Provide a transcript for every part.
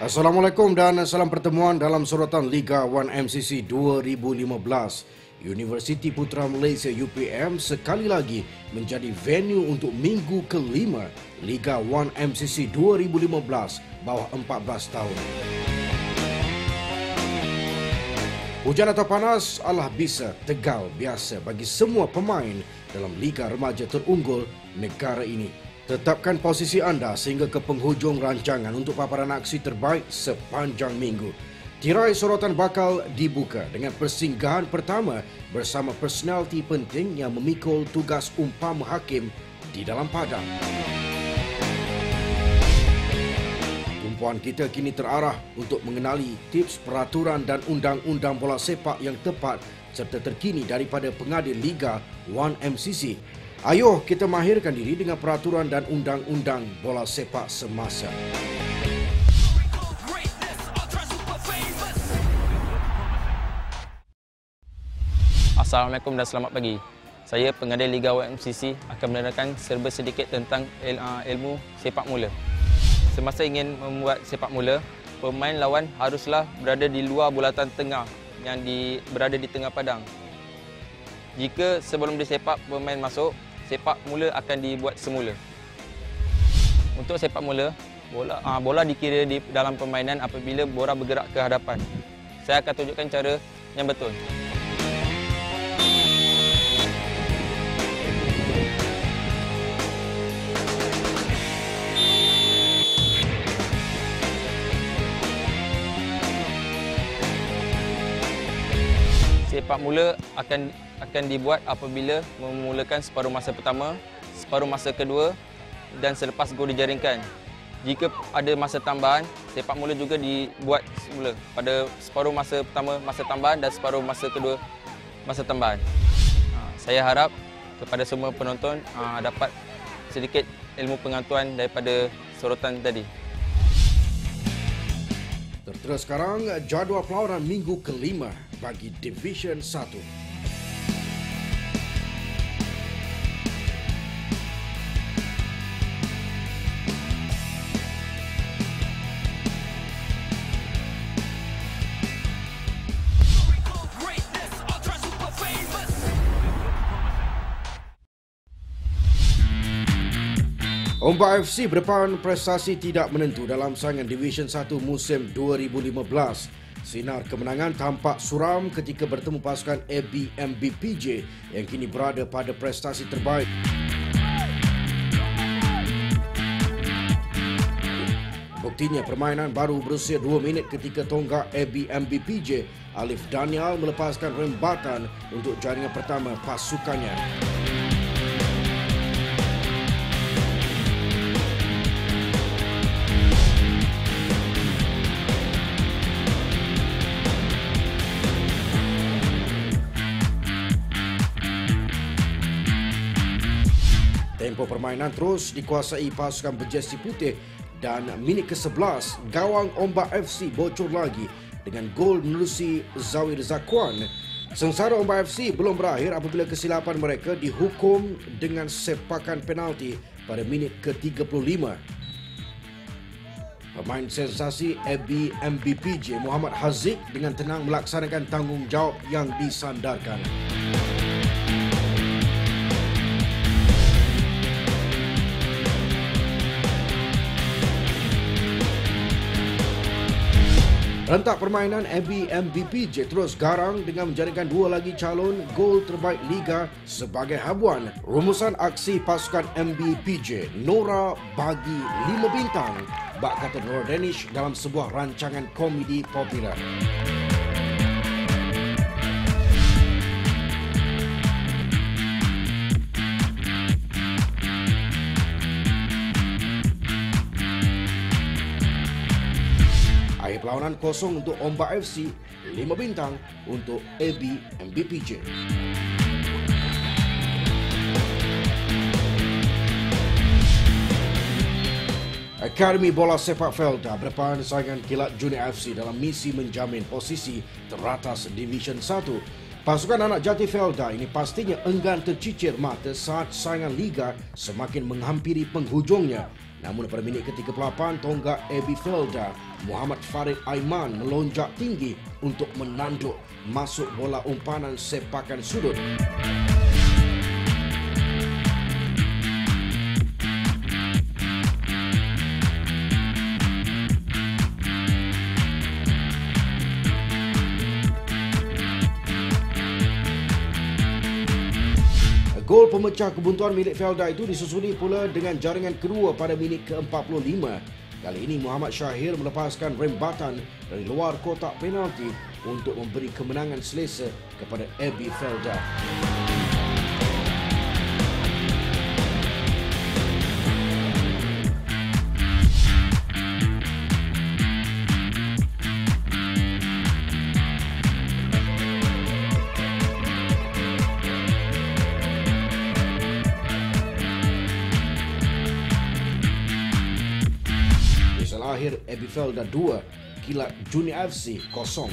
Assalamualaikum dan salam pertemuan dalam sorotan Liga 1 MCC 2015. Universiti Putra Malaysia UPM sekali lagi menjadi venue untuk minggu kelima Liga 1 MCC 2015 bawah 14 tahun. Hujan atau panas adalah bisa tegal biasa bagi semua pemain dalam Liga Remaja terunggul negara ini. Tetapkan posisi anda sehingga ke penghujung rancangan untuk paparan aksi terbaik sepanjang minggu. Tirai sorotan bakal dibuka dengan persinggahan pertama bersama personaliti penting yang memikul tugas umpama hakim di dalam padang. Tumpuan kita kini terarah untuk mengenali tips peraturan dan undang-undang bola sepak yang tepat serta terkini daripada pengadil Liga 1 MCC. Ayuh kita mahirkan diri dengan peraturan dan undang-undang bola sepak semasa. Assalamualaikum dan selamat pagi. Saya pengadil Liga 1 MCC akan menerangkan serba sedikit tentang ilmu sepak mula. Semasa ingin membuat sepak mula, pemain lawan haruslah berada di luar bulatan tengah yang berada di tengah padang. Jika sebelum disepak pemain masuk, sepak mula akan dibuat semula. Untuk sepak mula, bola dikira di dalam permainan apabila bola bergerak ke hadapan. Saya akan tunjukkan cara yang betul. Sepak mula akan dibuat apabila memulakan separuh masa pertama, separuh masa kedua dan selepas gol dijaringkan. Jika ada masa tambahan, sepak mula juga dibuat semula pada separuh masa pertama masa tambahan dan separuh masa kedua masa tambahan. Saya harap kepada semua penonton dapat sedikit ilmu pengetahuan daripada sorotan tadi. Terus sekarang jadual pelawaran minggu kelima bagi Division 1. Ombak FC berdepan prestasi tidak menentu dalam saingan Division 1 musim 2015. Sinar kemenangan tampak suram ketika bertemu pasukan ABMBPJ yang kini berada pada prestasi terbaik. Buktinya permainan baru berusia 2 minit ketika tonggak ABMBPJ Alif Daniel melepaskan rembatan untuk jaringan pertama pasukannya. Tempo permainan terus dikuasai pasukan berjersey putih dan minit ke-11 gawang Ombak FC bocor lagi dengan gol menerusi Zawir Zakwan. Sengsara Ombak FC belum berakhir apabila kesilapan mereka dihukum dengan sepakan penalti pada minit ke-35. Pemain sensasi ABMBPJ Muhammad Haziq dengan tenang melaksanakan tanggungjawab yang disandarkan. Rentak permainan ABMBPJ terus garang dengan menjadikan dua lagi calon gol terbaik Liga sebagai habuan. Rumusan aksi pasukan MBPJ, Nora bagi 5 bintang, bak kata Nora Danish dalam sebuah rancangan komedi popular. Akhir perlawanan kosong untuk Ombak FC, 5 bintang untuk ABMBPJ. Akademi Bola Sepak Felda berdepan saingan Kilat Junior FC dalam misi menjamin posisi teratas Division 1. Pasukan anak jati Felda ini pastinya enggan tercicir mata saat saingan Liga semakin menghampiri penghujungnya. Namun pada minit ke-38, tonggak Abby Felda, Muhammad Farid Aiman melonjak tinggi untuk menanduk masuk bola umpanan sepakan sudut. Gol pemecah kebuntuan milik Felda itu disusuli pula dengan jaringan kedua pada minit ke-45. Kali ini Muhammad Syahir melepaskan rembatan dari luar kotak penalti untuk memberi kemenangan selesa kepada Abby Felda. Akhir Abby Felda 2, Kilat Juni FC 0.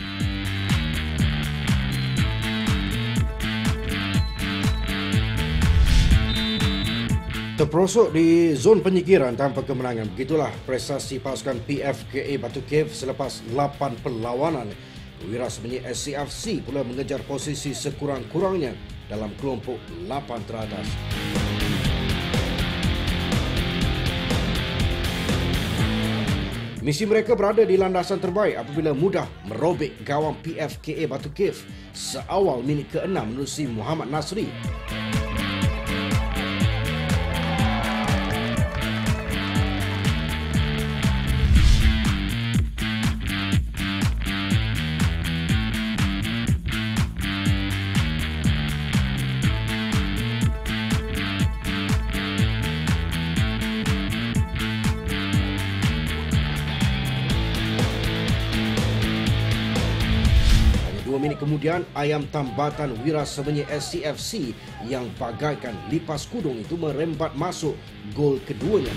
Terperosok di zon penyingkiran tanpa kemenangan. Begitulah prestasi pasukan PFKA Batu Cave selepas 8 perlawanan. Wira Semenyi SCFC pula mengejar posisi sekurang-kurangnya dalam kelompok 8 teratas. Misi mereka berada di landasan terbaik apabila mudah merobek gawang PFKA Batu Cave seawal minit ke-6 menerusi Muhammad Nasri. Minit kemudian, ayam tambatan Wira Semenyi SCFC yang bagaikan lipas kudung itu merembat masuk gol keduanya.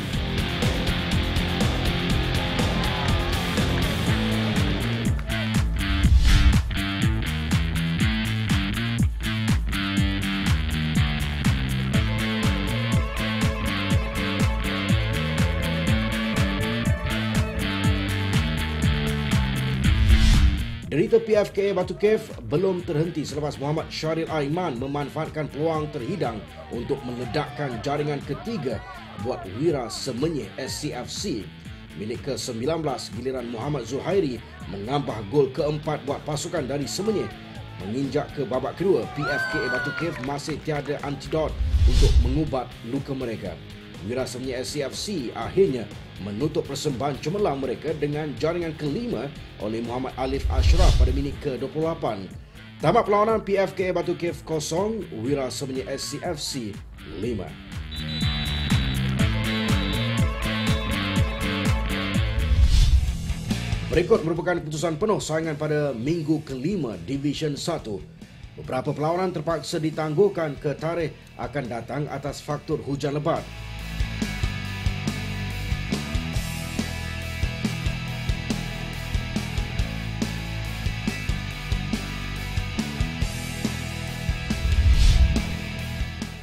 Derita PFKA Batu Cave belum terhenti selepas Muhammad Syaril Aiman memanfaatkan peluang terhidang untuk meledakkan jaringan ketiga buat Wira Semenyi SCFC. Minit ke-19, giliran Muhammad Zuhairi menambah gol keempat buat pasukan dari Semenyi. Menginjak ke babak kedua, PFKA Batu Cave masih tiada antidot untuk mengubat luka mereka. Wira Semenyi SCFC akhirnya menutup persembahan cemerlang mereka dengan jaringan kelima oleh Muhammad Alif Ashraf pada minit ke-28. Tamat perlawanan, PFKA Batu Cave 0, Wira Semenyi SCFC 5. Berikut merupakan keputusan penuh saingan pada minggu kelima Division 1. Beberapa perlawanan terpaksa ditangguhkan ke tarikh akan datang atas faktor hujan lebat.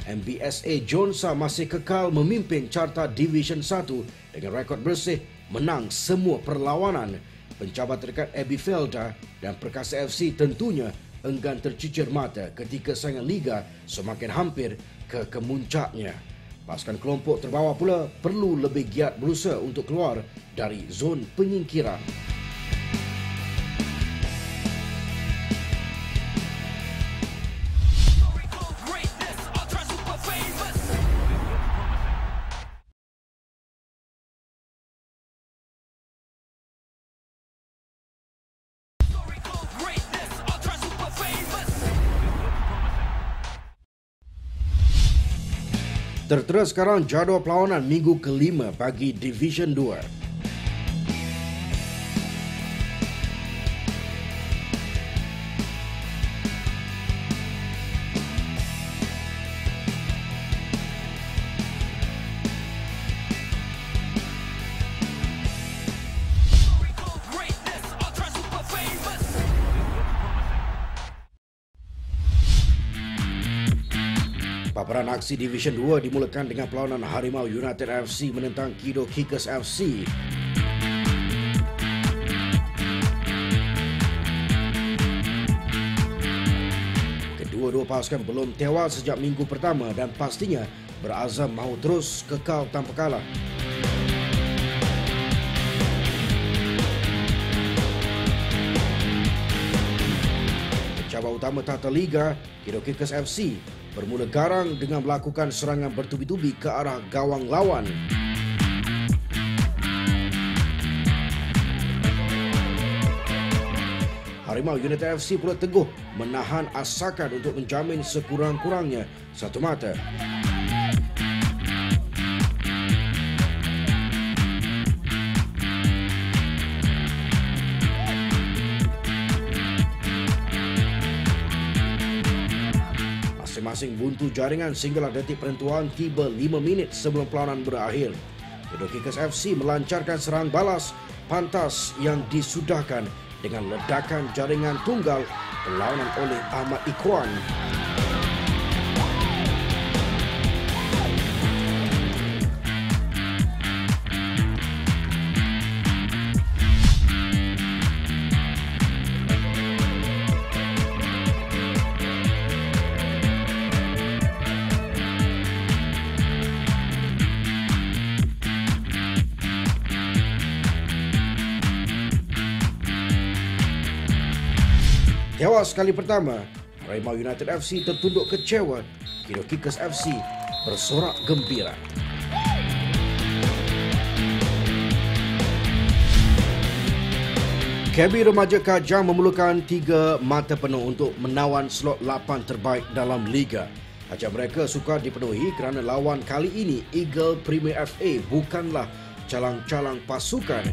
MBSA Jonsa masih kekal memimpin carta Division 1 dengan rekod bersih menang semua perlawanan. Pencabar terdekat Abby Felda dan Perkasa FC tentunya enggan tercicir mata ketika saingan Liga semakin hampir ke kemuncaknya. Pasukan kelompok terbawah pula perlu lebih giat berusaha untuk keluar dari zon penyingkiran. Tertera sekarang jadual perlawanan minggu kelima bagi Division 2. Paparan aksi Division 2 dimulakan dengan perlawanan Harimau United FC menentang Kido Kickers FC. Kedua-dua pasukan belum tewas sejak minggu pertama dan pastinya berazam mahu terus kekal tanpa kalah. Pencabar utama tata liga, Kido Kickers FC bermula garang dengan melakukan serangan bertubi-tubi ke arah gawang lawan. Harimau United FC pula teguh menahan asakan untuk menjamin sekurang-kurangnya satu mata. Masing-masing buntu jaringan sehinggalah detik penentuan tiba 5 minit sebelum perlawanan berakhir. Kido Kickers FC melancarkan serang balas pantas yang disudahkan dengan ledakan jaringan tunggal perlawanan oleh Ahmad Ikhwan. Tewas kali pertama, Harimau United FC tertunduk kecewa. Kido Kickers FC bersorak gembira. KB Remaja Kajang memerlukan 3 mata penuh untuk menawan slot 8 terbaik dalam liga. Hajat mereka sukar dipenuhi kerana lawan kali ini Eagle Premier FA bukanlah calang-calang pasukan.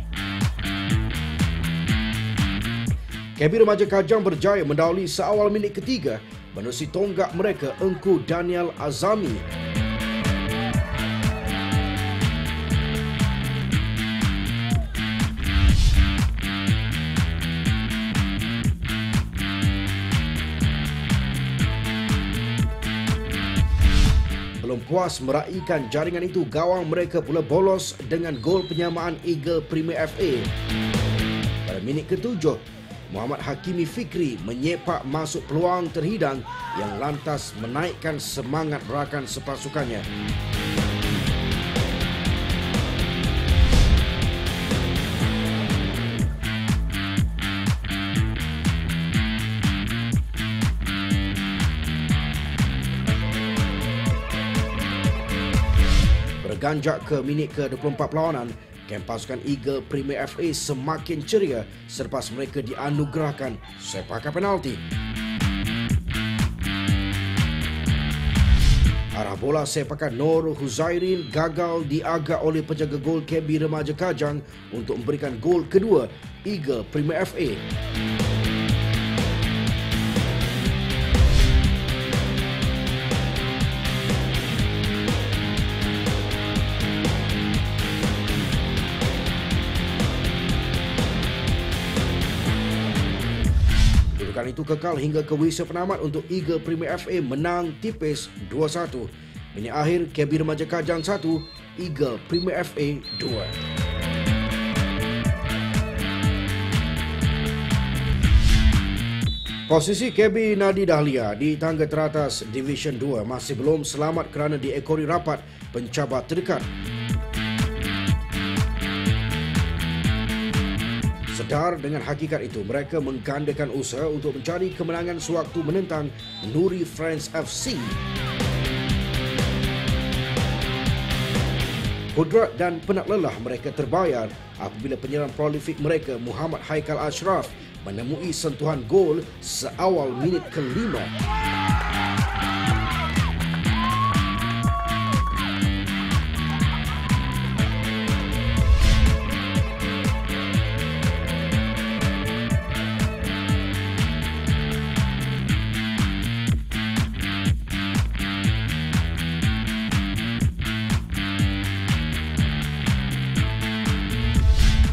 KB Remaja Kajang berjaya mendahului seawal minit ketiga menerusi tonggak mereka Engku Daniel Azami. Belum puas meraihkan jaringan itu, gawang mereka pula bolos dengan gol penyamaan Eagle Premier FA. Pada minit ke-7, Muhammad Hakimi Fikri menyepak masuk peluang terhidang yang lantas menaikkan semangat rakan sepasukannya. Berganjak ke minit ke-24 perlawanan, kem pasukan Eagle Premier FA semakin ceria selepas mereka dianugerahkan sepakan penalti. Arah bola sepakan Nur Huzairin gagal diagak oleh penjaga gol KB Remaja Kajang untuk memberikan gol kedua Eagle Premier FA. Kedudukan itu kekal hingga ke wisa penamat untuk Eagle Premier FA menang tipis 2-1. Minit akhir, KB Remaja Kajang 1, Eagle Premier FA 2. Posisi KB Nadi Dahlia di tangga teratas Division 2 masih belum selamat kerana diekori rapat pencabar terdekat. Sedar dengan hakikat itu, mereka menggandakan usaha untuk mencari kemenangan sewaktu menentang Nuri Friends FC. Kudrat dan penat lelah mereka terbayar apabila penyerang prolifik mereka Muhammad Haikal Ashraf menemui sentuhan gol seawal minit ke-5.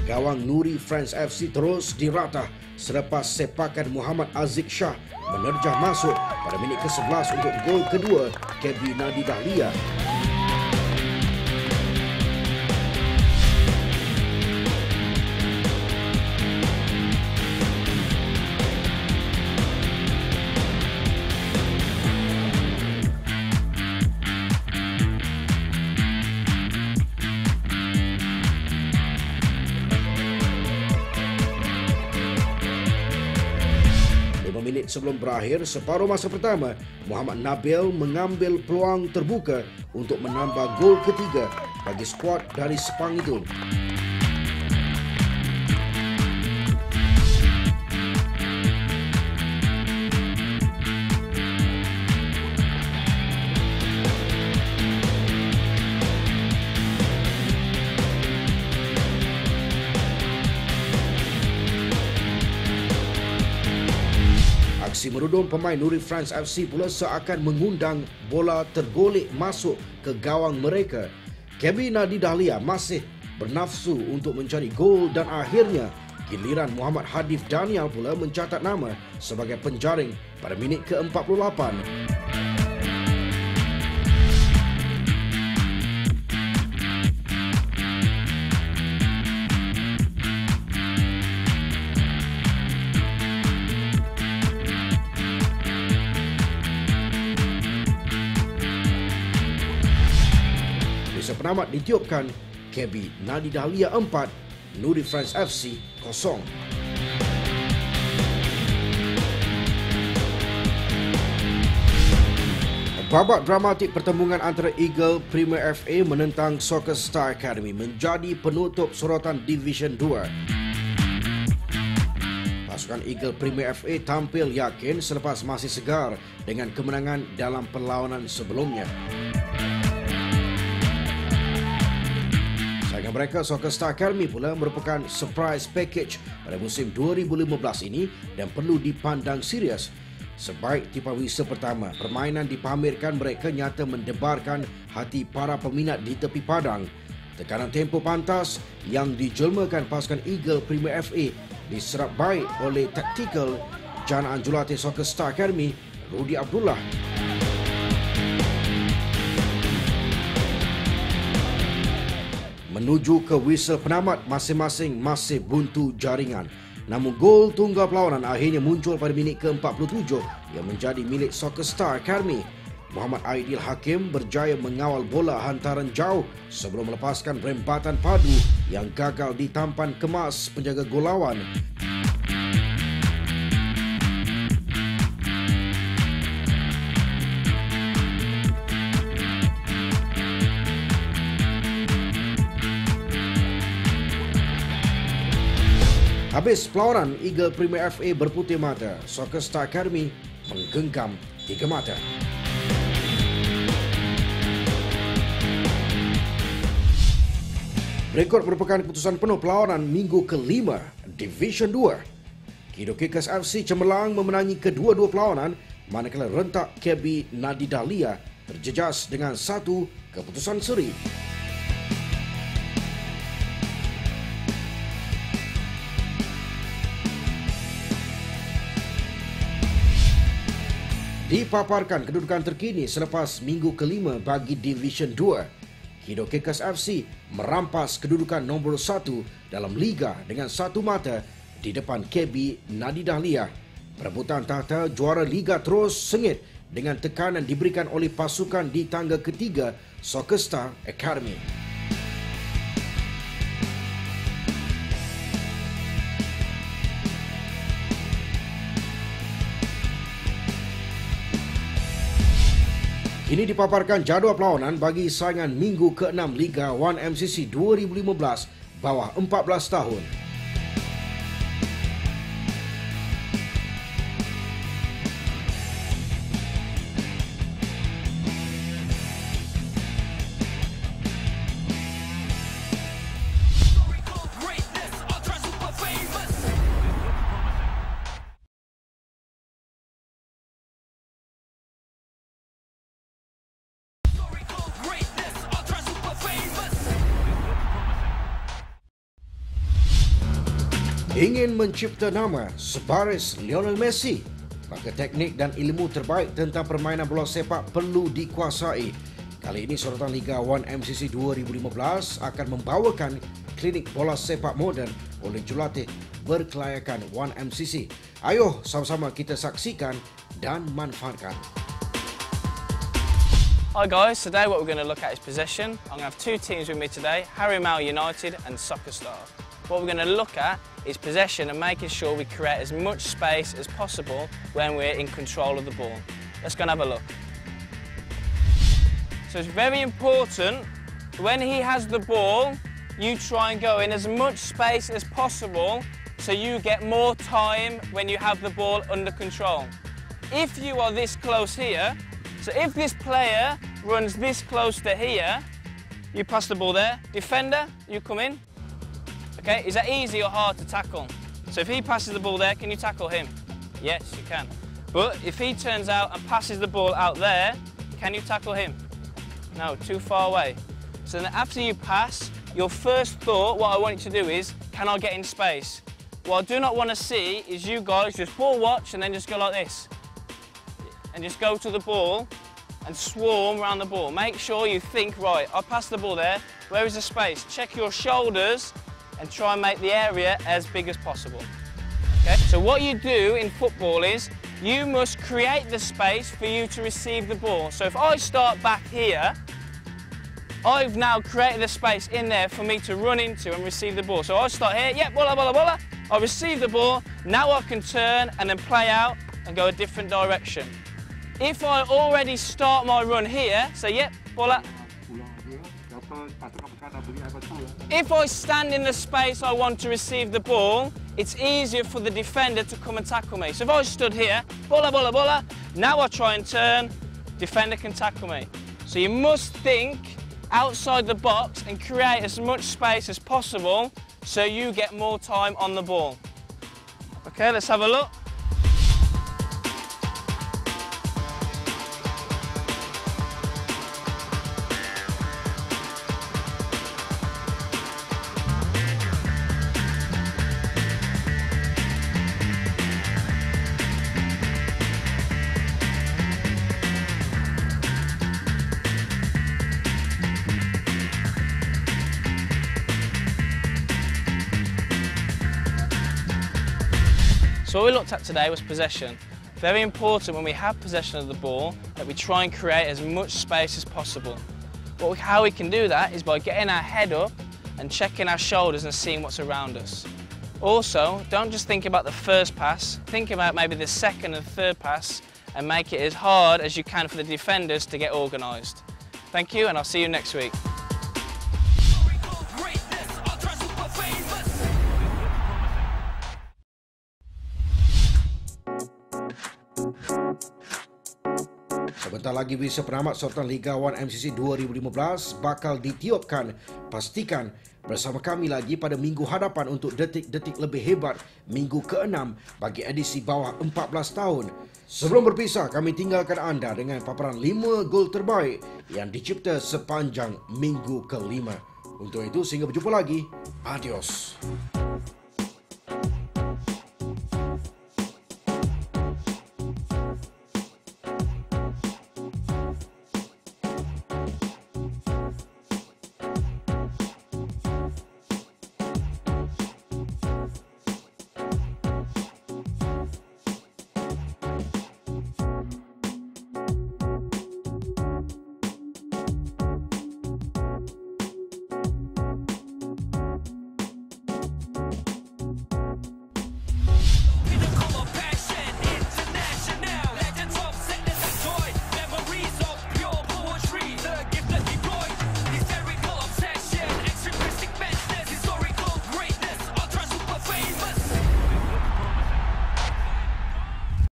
Gawang Nuri Friends FC terus diratah selepas sepakan Muhammad Aziz Shah menerjah masuk pada minit ke-11 untuk gol kedua KB Nadi Dahlia. Minit sebelum berakhir separuh masa pertama, Muhammad Nabil mengambil peluang terbuka untuk menambah gol ketiga bagi skuad dari Sepang itu. Aksi merudum pemain Nuri France FC pula seakan mengundang bola tergolek masuk ke gawang mereka. KB Nadi Dahlia masih bernafsu untuk mencari gol dan akhirnya giliran Muhammad Hadif Daniel pula mencatat nama sebagai penjaring pada minit ke-48. Penamat ditiupkan, KB Nadi Dahlia 4, Nuri France FC 0. Babak dramatik pertembungan antara Eagle Premier FA menentang Soccer Star Academy menjadi penutup sorotan Division 2. Pasukan Eagle Premier FA tampil yakin selepas masih segar dengan kemenangan dalam perlawanan sebelumnya. Mereka Soccer Star Academy pula merupakan surprise package pada musim 2015 ini dan perlu dipandang serius. Sebaik tipan wisa pertama, permainan dipamerkan mereka nyata mendebarkan hati para peminat di tepi padang. Tekanan tempo pantas yang dijelmakan pasukan Eagle Premier FA diserap baik oleh taktikal janaan jurulatih Soccer Star Academy, Rudi Abdullah. Menuju ke whistle penamat, masing-masing masih buntu jaringan. Namun gol tunggal perlawanan akhirnya muncul pada minit ke-47 yang menjadi milik Soccer Star Academy. Muhammad Aidil Hakim berjaya mengawal bola hantaran jauh sebelum melepaskan rembatan padu yang gagal ditampan kemas penjaga gol lawan. Habis perlawanan, Eagle Premier FA berputih mata. Soccer Star Academy menggenggam 3 mata. Berikut merupakan keputusan penuh perlawanan minggu ke-5 Division 2. Kido Kickers FC cemerlang memenangi kedua-dua perlawanan, manakala rentak KB Nadi Dahlia terjejas dengan 1 keputusan seri. Dipaparkan kedudukan terkini selepas minggu ke-5 bagi Division 2. Kido Kickers FC merampas kedudukan nombor 1 dalam Liga dengan 1 mata di depan KB Nadi Dahlia. Perebutan tahta juara Liga terus sengit dengan tekanan diberikan oleh pasukan di tangga ketiga Soccer Star Academy. Ini dipaparkan jadual perlawanan bagi saingan minggu ke-6 Liga 1 MCC 2015 bawah 14 tahun. Ingin mencipta nama sebaris Lionel Messi? Maka teknik dan ilmu terbaik tentang permainan bola sepak perlu dikuasai. Kali ini sorotan Liga 1 MCC 2015 akan membawakan klinik bola sepak moden oleh jurulatih berkelayakan 1 MCC. Ayo sama-sama kita saksikan dan manfaatkan. Hi guys, today what we're going to look at is possession. I'm going to have two teams with me today, Harry Male United and Soccer Star. What we're going to look at is possession and making sure we create as much space as possible when we're in control of the ball. Let's go and have a look. So it's very important, when he has the ball, you try and go in as much space as possible so you get more time when you have the ball under control. If you are this close here, so if this player runs this close to here, you pass the ball there. Defender, you come in. Okay, is that easy or hard to tackle? So if he passes the ball there, can you tackle him? Yes, you can. But if he turns out and passes the ball out there, can you tackle him? No, too far away. So then after you pass, your first thought, what I want you to do is, can I get in space? What I do not want to see is you guys just ball watch and then just go like this. And just go to the ball and swarm around the ball. Make sure you think, right, I passed the ball there, where is the space? Check your shoulders and try and make the area as big as possible. Okay? So what you do in football is, you must create the space for you to receive the ball. So if I start back here, I've now created a space in there for me to run into and receive the ball. So I start here, yeah, bola, bola, bola. I receive the ball, now I can turn and then play out and go a different direction. If I already start my run here, so yep, bola. If I stand in the space I want to receive the ball, it's easier for the defender to come and tackle me. So if I stood here, bola, bola, bola, now I try and turn, defender can tackle me. So you must think outside the box and create as much space as possible so you get more time on the ball. Okay, let's have a look. So what we looked at today was possession. Very important when we have possession of the ball that we try and create as much space as possible. How we can do that is by getting our head up and checking our shoulders and seeing what's around us. Also, don't just think about the first pass, think about maybe the second and third pass and make it as hard as you can for the defenders to get organised. Thank you, and I'll see you next week. Sebentar lagi visa penamat sorotan Liga 1 MCC 2015 bakal ditiupkan. Pastikan bersama kami lagi pada minggu hadapan untuk detik-detik lebih hebat minggu ke-6 bagi edisi bawah 14 tahun. Sebelum berpisah, kami tinggalkan anda dengan paparan 5 gol terbaik yang dicipta sepanjang minggu ke-5. Untuk itu, sehingga berjumpa lagi. Adios.